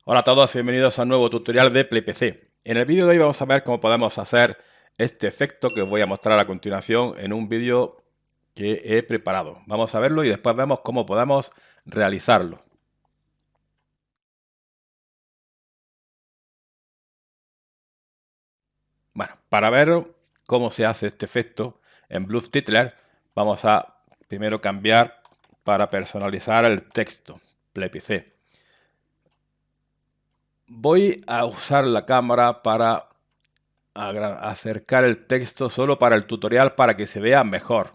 Hola a todos y bienvenidos a un nuevo tutorial de PlayPC. En el vídeo de hoy vamos a ver cómo podemos hacer este efecto que os voy a mostrar a continuación en un vídeo que he preparado. Vamos a verlo y después vemos cómo podemos realizarlo. Bueno, para ver cómo se hace este efecto en Blue Titler, vamos a primero cambiar para personalizar el texto PlayPC. Voy a usar la cámara para acercar el texto solo para el tutorial para que se vea mejor.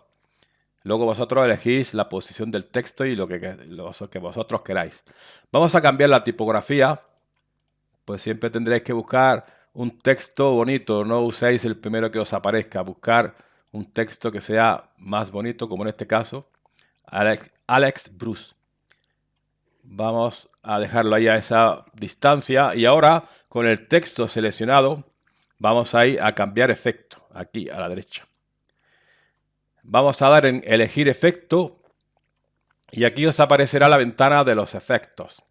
Luego vosotros elegís la posición del texto y lo que vosotros queráis. Vamos a cambiar la tipografía. Pues siempre tendréis que buscar un texto bonito. No uséis el primero que os aparezca. Buscar un texto que sea más bonito, como en este caso, Alex Bruce. Vamos a dejarlo ahí a esa distancia. Y ahora, con el texto seleccionado, vamos a ir a cambiar efecto, aquí a la derecha. Vamos a dar en elegir efecto y aquí os aparecerá la ventana de los efectos.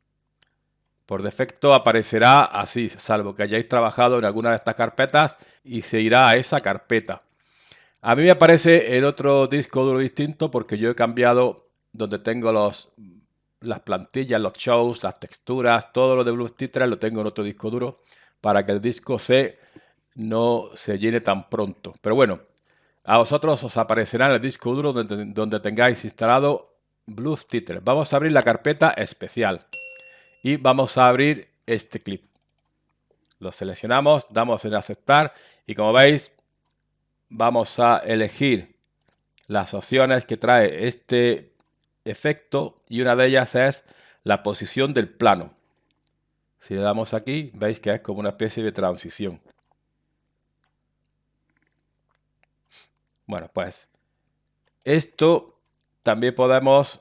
Por defecto aparecerá así, salvo que hayáis trabajado en alguna de estas carpetas y se irá a esa carpeta. A mí me aparece en otro disco duro distinto porque yo he cambiado donde tengo las plantillas, los shows, las texturas, todo lo de Blue Titler lo tengo en otro disco duro para que el disco C no se llene tan pronto. Pero bueno, a vosotros os aparecerá en el disco duro donde tengáis instalado Blue Titler. Vamos a abrir la carpeta especial y vamos a abrir este clip. Lo seleccionamos, damos en aceptar y como veis vamos a elegir las opciones que trae este efecto y una de ellas es la posición del plano. Si le damos aquí veis que es como una especie de transición. Bueno, pues esto también podemos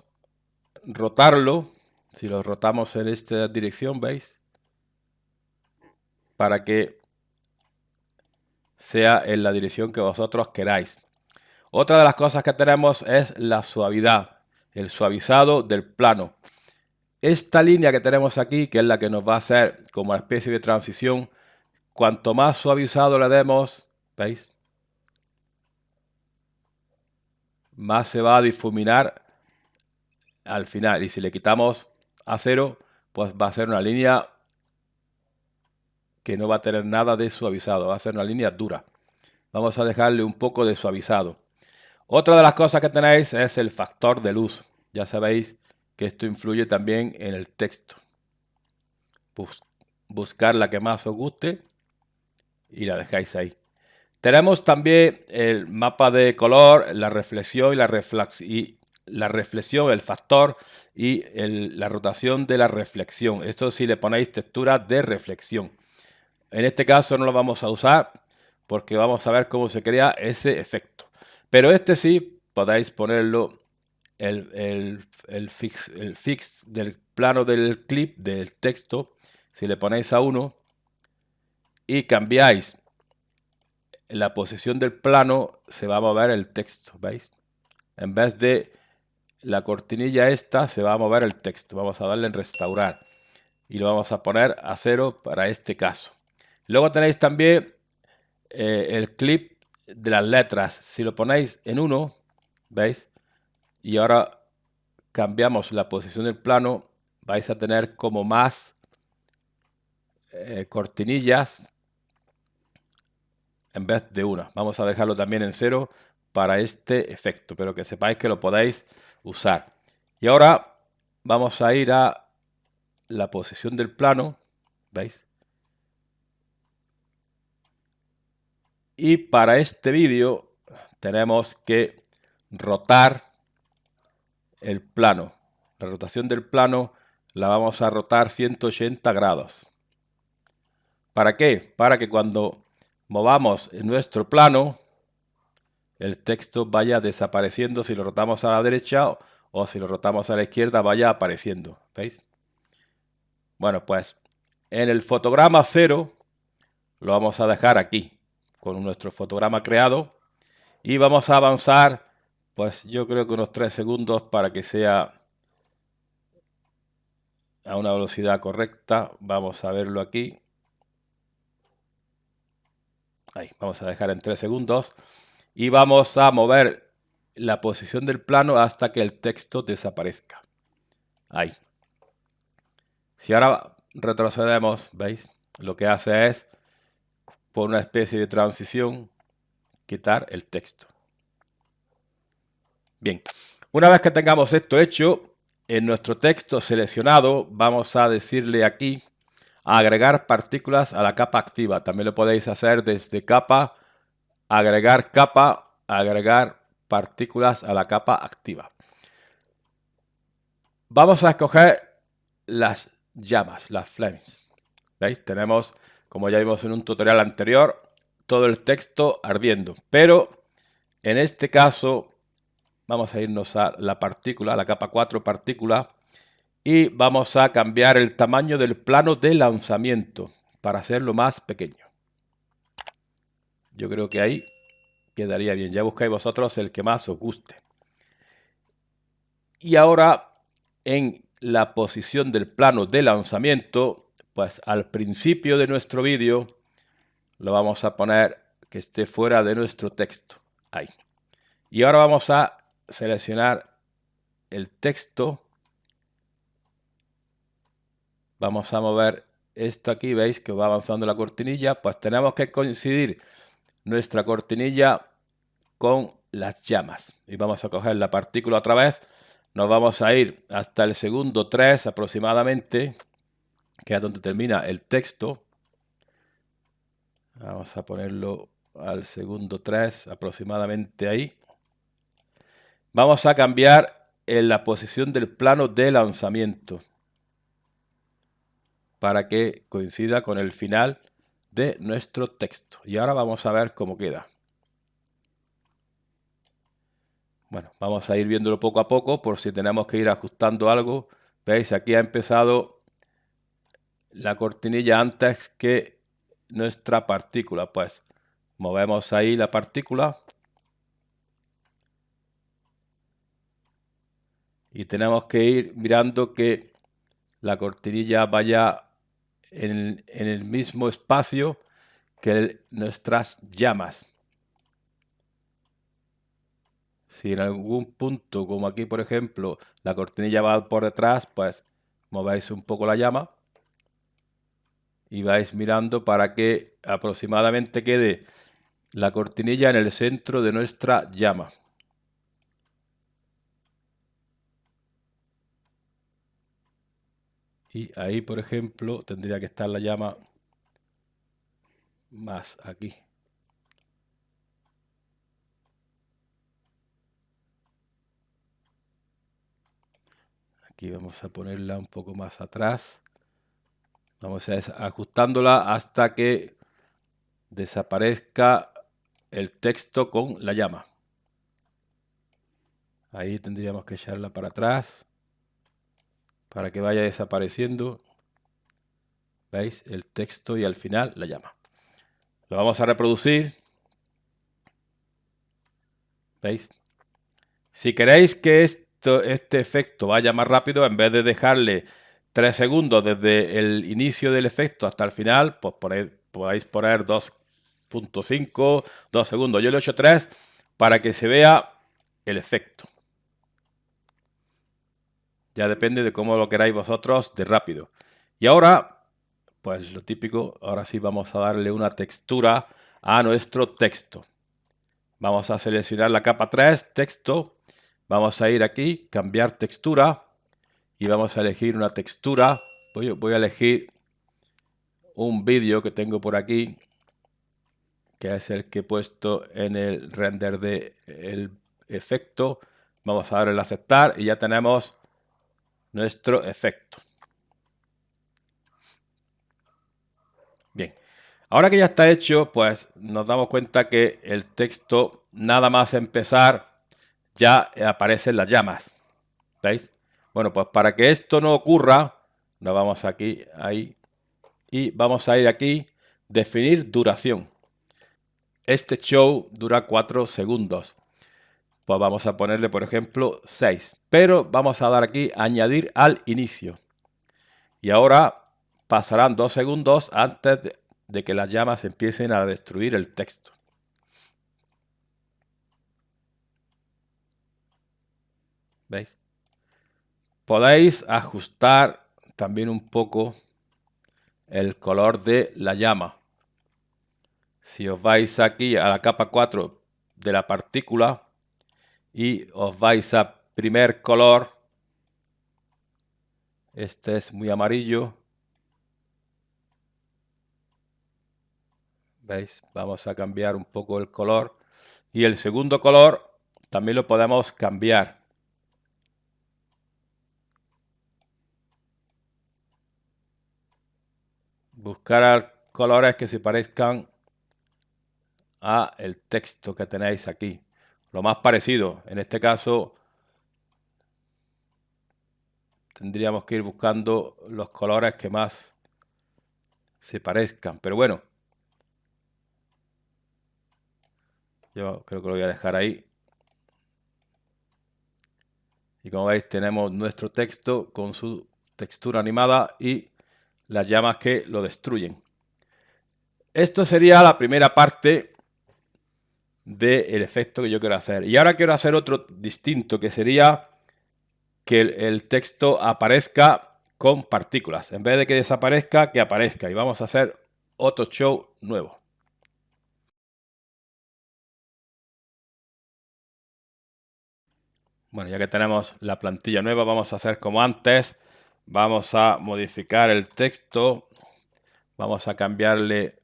rotarlo. Si lo rotamos en esta dirección, veis, para que sea en la dirección que vosotros queráis. Otra de las cosas que tenemos es la suavidad, el suavizado del plano. Esta línea que tenemos aquí, que es la que nos va a hacer como una especie de transición, cuanto más suavizado le demos, ¿veis? Más se va a difuminar al final. Y si le quitamos a 0, pues va a ser una línea que no va a tener nada de suavizado, va a ser una línea dura. Vamos a dejarle un poco de suavizado. Otra de las cosas que tenéis es el factor de luz. Ya sabéis que esto influye también en el texto. Buscar la que más os guste y la dejáis ahí. Tenemos también el mapa de color, la reflexión y la reflexión, el factor y la rotación de la reflexión. Esto si le ponéis textura de reflexión. En este caso no lo vamos a usar porque vamos a ver cómo se crea ese efecto. Pero este sí podéis ponerlo el fix del plano del clip del texto. Si le ponéis a 1 y cambiáis la posición del plano, se va a mover el texto, ¿veis? En vez de la cortinilla esta, se va a mover el texto. Vamos a darle en restaurar y lo vamos a poner a 0 para este caso. Luego tenéis también el clip de las letras. Si lo ponéis en 1, ¿veis? Y ahora cambiamos la posición del plano, vais a tener como más cortinillas en vez de una. Vamos a dejarlo también en 0 para este efecto, pero que sepáis que lo podéis usar. Y ahora vamos a ir a la posición del plano, ¿veis? Y para este vídeo tenemos que rotar el plano. La rotación del plano la vamos a rotar 180 grados. ¿Para qué? Para que cuando movamos en nuestro plano, el texto vaya desapareciendo. Si lo rotamos a la derecha o si lo rotamos a la izquierda, vaya apareciendo. ¿Veis? Bueno, pues en el fotograma 0 lo vamos a dejar aquí, con nuestro fotograma creado. Y vamos a avanzar, pues yo creo que unos 3 segundos para que sea a una velocidad correcta. Vamos a verlo aquí. Ahí, vamos a dejar en 3 segundos. Y vamos a mover la posición del plano hasta que el texto desaparezca. Ahí. Si ahora retrocedemos, ¿veis? Lo que hace es, por una especie de transición, quitar el texto. Bien, una vez que tengamos esto hecho, en nuestro texto seleccionado, vamos a decirle aquí, agregar partículas a la capa activa. También lo podéis hacer desde capa, agregar partículas a la capa activa. Vamos a escoger las llamas, las flames. ¿Veis? Tenemos, como ya vimos en un tutorial anterior, todo el texto ardiendo. Pero en este caso vamos a irnos a la partícula, a la capa 4 partícula, y vamos a cambiar el tamaño del plano de lanzamiento para hacerlo más pequeño. Yo creo que ahí quedaría bien. Ya buscáis vosotros el que más os guste. Y ahora en la posición del plano de lanzamiento, pues al principio de nuestro vídeo lo vamos a poner que esté fuera de nuestro texto. Ahí. Y ahora vamos a seleccionar el texto. Vamos a mover esto aquí, veis que va avanzando la cortinilla. Pues tenemos que coincidir nuestra cortinilla con las llamas. Y vamos a coger la partícula otra vez. Nos vamos a ir hasta el segundo 3 aproximadamente, que es donde termina el texto. Vamos a ponerlo al segundo 3 aproximadamente ahí. Vamos a cambiar en la posición del plano de lanzamiento para que coincida con el final de nuestro texto. Y ahora vamos a ver cómo queda. Bueno, vamos a ir viéndolo poco a poco por si tenemos que ir ajustando algo. ¿Veis? Aquí ha empezado la cortinilla antes que nuestra partícula. Pues movemos ahí la partícula. Y tenemos que ir mirando que la cortinilla vaya en el mismo espacio que nuestras llamas. Si en algún punto, como aquí por ejemplo, la cortinilla va por detrás, pues movéis un poco la llama y vais mirando para que aproximadamente quede la cortinilla en el centro de nuestra llama. Y ahí, por ejemplo, tendría que estar la llama más aquí. Aquí vamos a ponerla un poco más atrás. Vamos a ir ajustándola hasta que desaparezca el texto con la llama. Ahí tendríamos que echarla para atrás para que vaya desapareciendo. ¿Veis? El texto y al final la llama. Lo vamos a reproducir. ¿Veis? Si queréis que este efecto vaya más rápido, en vez de dejarle 3 segundos desde el inicio del efecto hasta el final, pues podéis poner 2.5, 2 segundos. Yo le he hecho 3 para que se vea el efecto. Ya depende de cómo lo queráis vosotros de rápido. Y ahora, pues lo típico, ahora sí vamos a darle una textura a nuestro texto. Vamos a seleccionar la capa 3, texto. Vamos a ir aquí, cambiar textura. Y vamos a elegir una textura. Voy a elegir un vídeo que tengo por aquí, que es el que he puesto en el render del efecto. Vamos a darle el aceptar y ya tenemos nuestro efecto. Bien, ahora que ya está hecho, pues nos damos cuenta que el texto, nada más empezar, ya aparecen las llamas. ¿Veis? Bueno, pues para que esto no ocurra, nos vamos aquí, ahí, y vamos a ir aquí, definir duración. Este show dura 4 segundos. Pues vamos a ponerle, por ejemplo, 6. Pero vamos a dar aquí, añadir al inicio. Y ahora pasarán 2 segundos antes de que las llamas empiecen a destruir el texto. ¿Veis? Podéis ajustar también un poco el color de la llama. Si os vais aquí a la capa 4 de la partícula y os vais a primer color, este es muy amarillo, ¿veis? Vamos a cambiar un poco el color y el segundo color también lo podemos cambiar. Buscar colores que se parezcan a el texto que tenéis aquí. Lo más parecido, en este caso tendríamos que ir buscando los colores que más se parezcan. Pero bueno, yo creo que lo voy a dejar ahí. Y como veis tenemos nuestro texto con su textura animada y las llamas que lo destruyen. Esto sería la primera parte del efecto que yo quiero hacer. Y ahora quiero hacer otro distinto, que sería que el texto aparezca con partículas. En vez de que desaparezca, que aparezca. Y vamos a hacer otro show nuevo. Bueno, ya que tenemos la plantilla nueva, vamos a hacer como antes. Vamos a modificar el texto. Vamos a cambiarle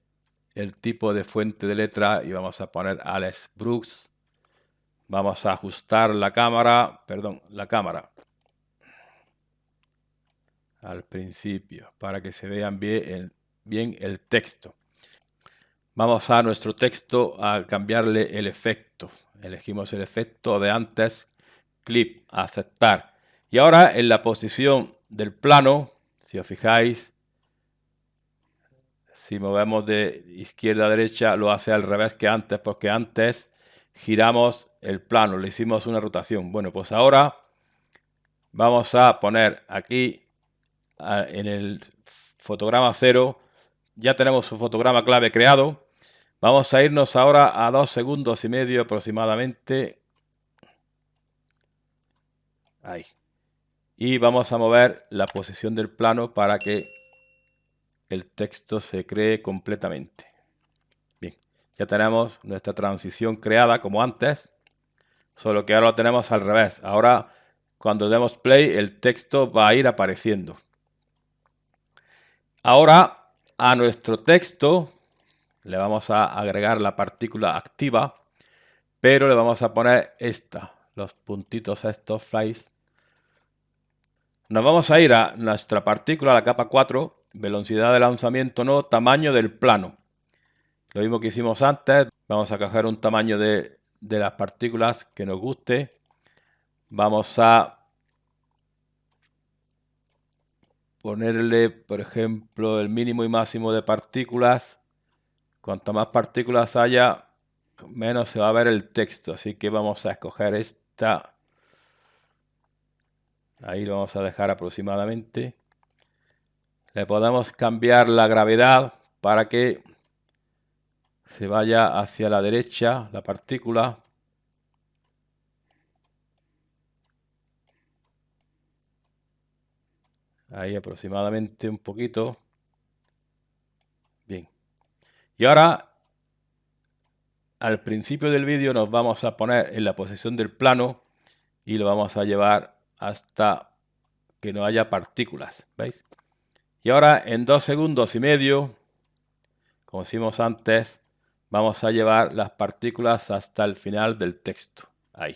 el tipo de fuente de letra y vamos a poner Alex Brooks. Vamos a ajustar la cámara, al principio para que se vean bien el texto. Vamos a nuestro texto a cambiarle el efecto. Elegimos el efecto de antes, clip, aceptar. Y ahora en la posición del plano, si os fijáis, si movemos de izquierda a derecha, lo hace al revés que antes, porque antes giramos el plano, le hicimos una rotación. Bueno, pues ahora vamos a poner aquí en el fotograma 0, ya tenemos su fotograma clave creado. Vamos a irnos ahora a 2 segundos y medio aproximadamente. Ahí. Y vamos a mover la posición del plano para que el texto se cree completamente. Bien, ya tenemos nuestra transición creada como antes, solo que ahora lo tenemos al revés. Ahora, cuando demos play, el texto va a ir apareciendo. Ahora, a nuestro texto le vamos a agregar la partícula activa, pero le vamos a poner los puntitos estos, flies. Nos vamos a ir a nuestra partícula, la capa 4, velocidad de lanzamiento no, tamaño del plano. Lo mismo que hicimos antes, vamos a coger un tamaño de las partículas que nos guste. Vamos a ponerle, por ejemplo, el mínimo y máximo de partículas. Cuanto más partículas haya, menos se va a ver el texto. Así que vamos a escoger esta. Ahí lo vamos a dejar aproximadamente. Le podemos cambiar la gravedad para que se vaya hacia la derecha la partícula. Ahí aproximadamente un poquito. Bien. Y ahora, al principio del vídeo nos vamos a poner en la posición del plano y lo vamos a llevar hasta que no haya partículas. ¿Veis? Y ahora en 2 segundos y medio, como hicimos antes, vamos a llevar las partículas hasta el final del texto. Ahí.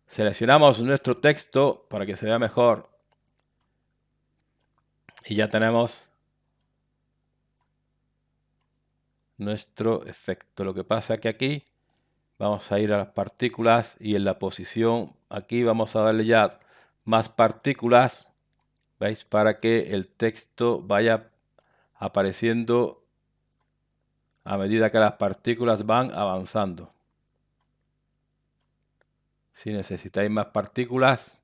Seleccionamos nuestro texto para que se vea mejor. Y ya tenemos nuestro efecto. Lo que pasa es que aquí vamos a ir a las partículas y en la posición aquí vamos a darle ya más partículas, ¿veis? Para que el texto vaya apareciendo a medida que las partículas van avanzando. Si necesitáis más partículas,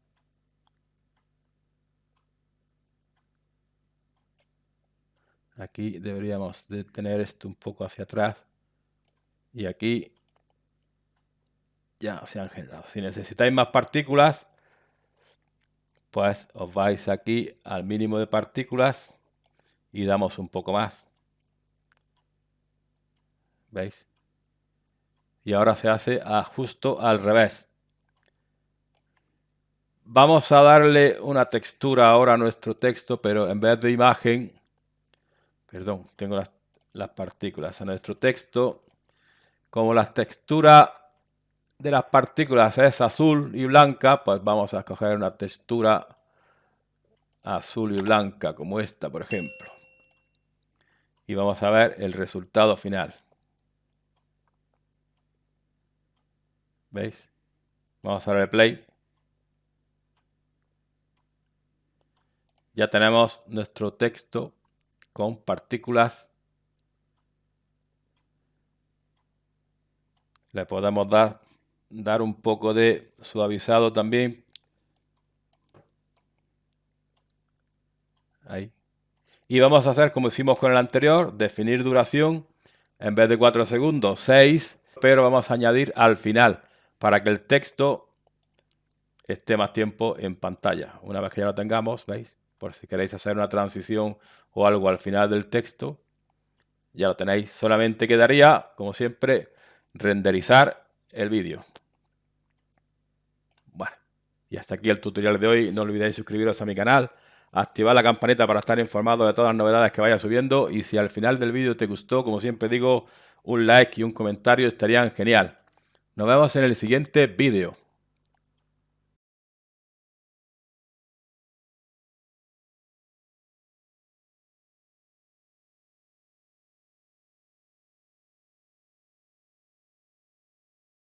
Aquí deberíamos de tener esto un poco hacia atrás. Y aquí ya se han generado. Si necesitáis más partículas, pues os vais aquí al mínimo de partículas y damos un poco más. ¿Veis? Y ahora se hace justo al revés. Vamos a darle una textura ahora a nuestro texto, pero en vez de imagen, perdón, tengo las partículas a nuestro texto. Como la textura de las partículas es azul y blanca, pues vamos a escoger una textura azul y blanca como esta, por ejemplo. Y vamos a ver el resultado final. ¿Veis? Vamos a darle play. Ya tenemos nuestro texto con partículas. Le podemos dar un poco de suavizado también. Ahí. Y vamos a hacer como hicimos con el anterior, definir duración. En vez de 4 segundos, 6. Pero vamos a añadir al final para que el texto esté más tiempo en pantalla. Una vez que ya lo tengamos, ¿veis? Por si queréis hacer una transición o algo al final del texto, ya lo tenéis. Solamente quedaría, como siempre, renderizar el vídeo. Bueno, y hasta aquí el tutorial de hoy. No olvidéis suscribiros a mi canal, activar la campanita para estar informado de todas las novedades que vaya subiendo. Y si al final del vídeo te gustó, como siempre digo, un like y un comentario estarían genial. Nos vemos en el siguiente vídeo.